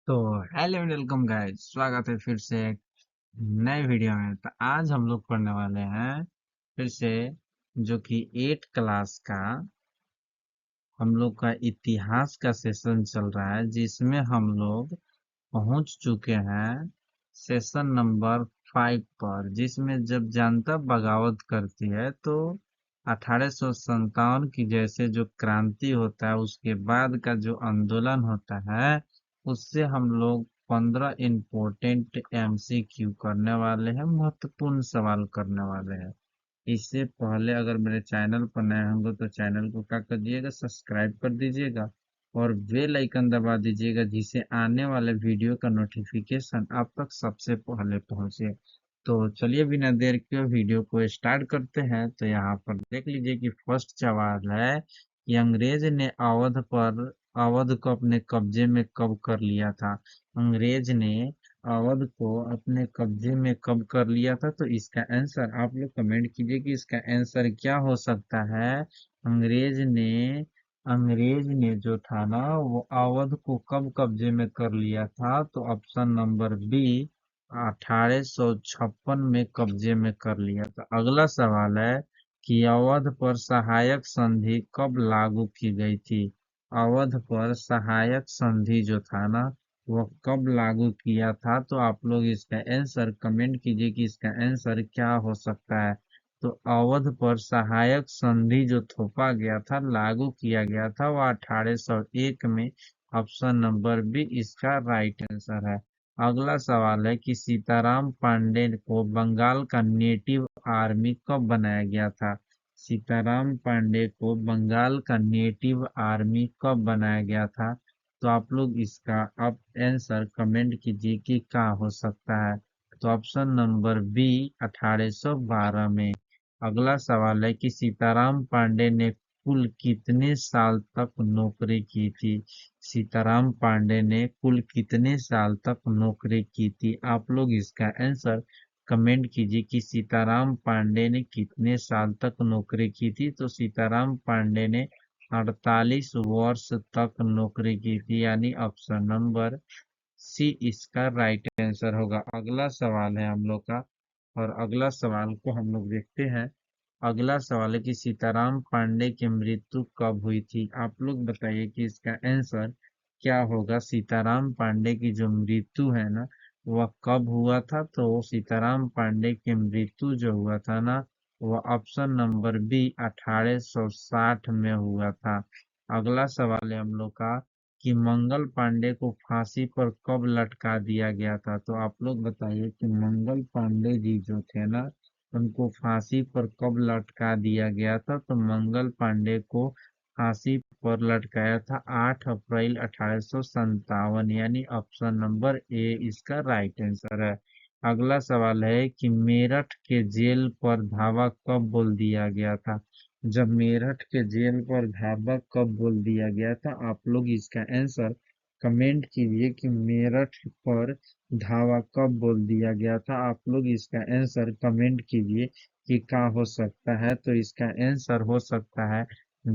तो hello welcome guys, स्वागत है फिर से एक नए वीडियो में। तो आज हम लोग पढ़ने वाले हैं फिर से जो कि 8 क्लास का हम लोग का इतिहास का सेशन चल रहा है, जिसमें हम लोग पहुंच चुके हैं सेशन नंबर 5 पर, जिसमें जब जनता बगावत करती है तो 1857 की जैसे जो क्रांति होता है उसके बाद का जो आंदोलन होता है, उससे हम लोग 15 इम्पोर्टेंट एमसीक्यू करने वाले हैं, महत्वपूर्ण सवाल करने वाले हैं। इससे पहले अगर मेरे चैनल पर नए होंगे तो चैनल को क्या कर दिएगा, सब्सक्राइब कर दीजिएगा और बेल आइकन दबा दीजिएगा, जिससे आने वाले वीडियो का नोटिफिकेशन आप तक सबसे पहले पहुंचे। तो चलिए बिना देर के वीडियो को स्टार्ट करते हैं। तो यहाँ पर देख लीजिए कि फर्स्ट सवाल है कि अंग्रेज ने अवध को अपने कब्जे में कब कर लिया था। अंग्रेज ने अवध को अपने कब्जे में कब कर लिया था, तो इसका आंसर आप लोग कमेंट कीजिए कि इसका आंसर क्या हो सकता है। अंग्रेज ने अंग्रेज ने जो था ना, वो अवध को कब कब्जे में कर लिया था, तो ऑप्शन नंबर बी 1856 में कब्जे में कर लिया था। अगला सवाल है कि अवध पर सहायक संधि कब लागू की गई थी। अवध पर सहायक संधि जो था ना, वह कब लागू किया था, तो आप लोग इसका आंसर कमेंट कीजिए कि इसका आंसर क्या हो सकता है। तो अवध पर सहायक संधि जो थोपा गया था, लागू किया गया था, वह 1801 में। ऑप्शन नंबर बी इसका राइट आंसर है। अगला सवाल है कि सीताराम पांडे को बंगाल का नेटिव आर्मी कब बनाया गया था। सीताराम पांडे को बंगाल का नेटिव आर्मी कब बनाया गया था, तो आप लोग इसका अब आंसर कमेंट कीजिए कि क्या हो सकता है। तो ऑप्शन नंबर बी 1812 में। अगला सवाल है कि सीताराम पांडे ने कुल कितने साल तक नौकरी की थी। सीताराम पांडे ने कुल कितने साल तक नौकरी की थी, आप लोग इसका आंसर कमेंट कीजिए कि सीताराम पांडे ने कितने साल तक नौकरी की थी। तो सीताराम पांडे ने 48 वर्ष तक नौकरी की थी, यानी ऑप्शन नंबर सी इसका राइट आंसर होगा। अगला सवाल है हम लोग का, और अगला सवाल को हम लोग देखते हैं। अगला सवाल है कि सीताराम पांडे की मृत्यु कब हुई थी। आप लोग बताइए कि इसका आंसर क्या होगा। सीताराम पांडे की जो मृत्यु है ना, वह कब हुआ था, तो सीताराम पांडे की मृत्यु जो हुआ था ना, वह ऑप्शन नंबर बी 1860 में हुआ था। अगला सवाल है हम लोग का कि मंगल पांडे को फांसी पर कब लटका दिया गया था। तो आप लोग बताइए कि मंगल पांडे जी जो थे ना, उनको फांसी पर कब लटका दिया गया था, तो मंगल पांडे को फांसी पर लटकाया था 8 अप्रैल 1857, यानी ऑप्शन नंबर ए इसका राइट आंसर है। अगला सवाल है कि मेरठ के जेल पर धावा कब बोल दिया गया था। जब मेरठ के जेल पर धावा कब बोल दिया गया था, आप लोग इसका आंसर कमेंट कीजिए कि मेरठ पर धावा कब बोल दिया गया था। आप लोग इसका आंसर कमेंट कीजिए कि क्या हो सकता है। तो इसका आंसर हो सकता है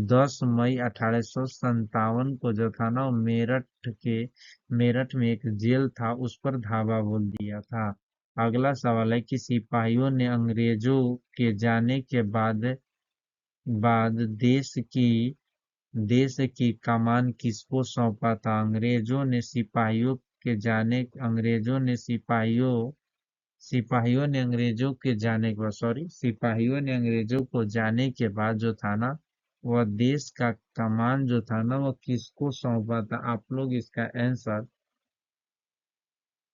10 मई 1857 को जो था ना, वो मेरठ में एक जेल था, उस पर धावा बोल दिया था। अगला सवाल है कि सिपाहियों ने अंग्रेजों के जाने के बाद देश की कमान किसको सौंपा था। सिपाहियों ने अंग्रेजों के जाने के बाद सॉरी सिपाहियों ने अंग्रेजों को जाने के बाद जो था ना, वह देश का कमान जो था ना, वह किसको सौंपा था। आप लोग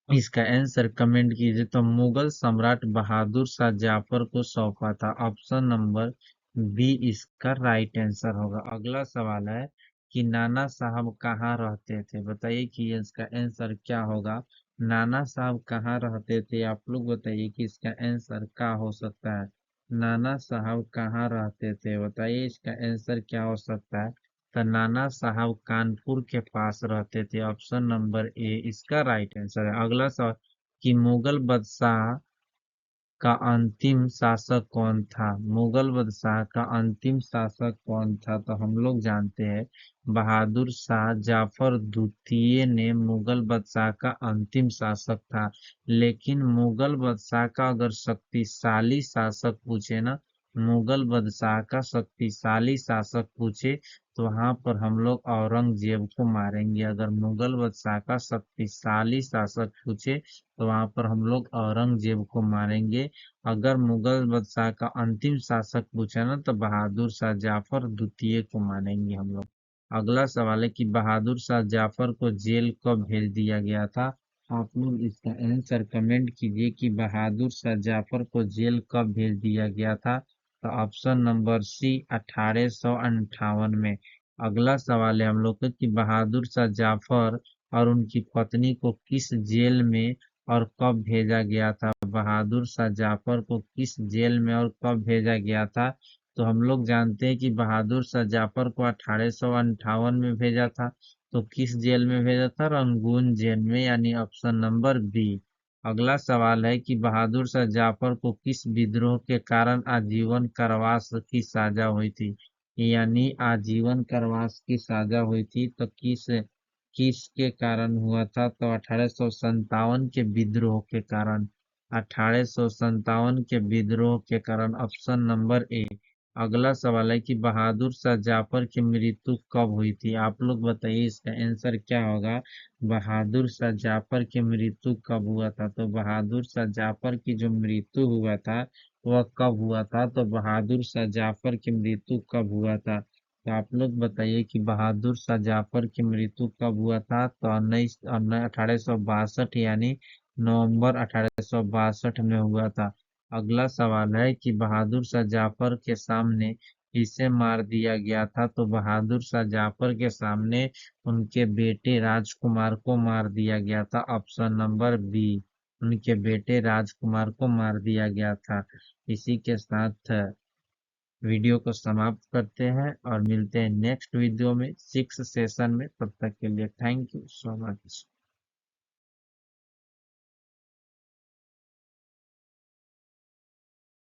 इसका आंसर कमेंट कीजिए। तो मुगल सम्राट बहादुर शाह जाफर को सौंपा था। ऑप्शन नंबर बी इसका राइट आंसर होगा। अगला सवाल है कि नाना साहब कहाँ रहते थे। बताइए कि इसका आंसर क्या होगा। नाना साहब कहाँ रहते थे, आप लोग बताइए कि इसका आंसर क्या हो सकता है। नाना साहब कहाँ रहते थे, बताइए इसका आंसर क्या हो सकता है। तो नाना साहब कानपुर के पास रहते थे। ऑप्शन नंबर ए इसका राइट आंसर है। अगला सवाल कि मुगल बादशाह का अंतिम शासक कौन था? मुगल बादशाह का अंतिम शासक कौन था? तो हम लोग जानते हैं बहादुर शाह जाफर द्वितीय ने मुगल बादशाह का अंतिम शासक था। लेकिन मुगल बादशाह का अगर शक्तिशाली शासक पूछे ना, मुगल बादशाह का शक्तिशाली शासक पूछे तो वहां पर हम लोग औरंगजेब को मारेंगे। अगर मुगल बादशाह का शक्तिशाली शासक पूछे तो वहां पर हम लोग औरंगजेब को मारेंगे। अगर मुगल बादशाह का अंतिम शासक पूछा ना तो बहादुर शाह जाफर द्वितीय को मानेंगे हम लोग। अगला सवाल है कि बहादुर शाह जाफर को जेल कब भेज दिया गया था? आप लोग इसका आंसर कमेंट कीजिए कि बहादुर शाह जाफर को जेल कब भेज दिया गया था। तो ऑप्शन नंबर सी 1858 में। अगला सवाल है हम लोग का कि बहादुर शाह जाफर और उनकी पत्नी को किस जेल में और कब भेजा गया था? बहादुर शाह जाफर को किस जेल में और कब भेजा गया था? तो हम लोग जानते हैं कि बहादुर शाह जाफर को 1858 में भेजा था। तो किस जेल में भेजा था? रंगून जेल में, यानी ऑप्शन नंबर बी। अगला सवाल है कि बहादुर शाह जाफर को किस विद्रोह के कारण आजीवन कारावास की सजा हुई थी? यानी आजीवन कारावास की सजा हुई थी तो किसके कारण हुआ था? तो 1857 के विद्रोह के कारण। 1857 के विद्रोह के कारण, ऑप्शन नंबर ए। अगला सवाल है कि बहादुर शाह जाफर की मृत्यु कब हुई थी? आप लोग बताइए इसका आंसर क्या होगा। बहादुर शाह जाफर की मृत्यु कब हुआ था? तो बहादुर शाह जाफर की जो मृत्यु हुआ था वह कब हुआ था? तो बहादुर शाह जाफर की मृत्यु कब हुआ था? तो आप लोग बताइए कि बहादुर शाह जाफर की मृत्यु कब हुआ था? तो 1862 यानी नवंबर 1862 में हुआ था। अगला सवाल है कि बहादुर शाह जाफर के सामने किसे मार दिया गया था? तो बहादुर शाह जाफर के सामने उनके बेटे राजकुमार को मार दिया गया था। ऑप्शन नंबर बी, उनके बेटे राजकुमार को मार दिया गया था। इसी के साथ वीडियो को समाप्त करते हैं और मिलते हैं नेक्स्ट वीडियो में 6 सेशन में। तब तक के लिए थैंक यू सो मच।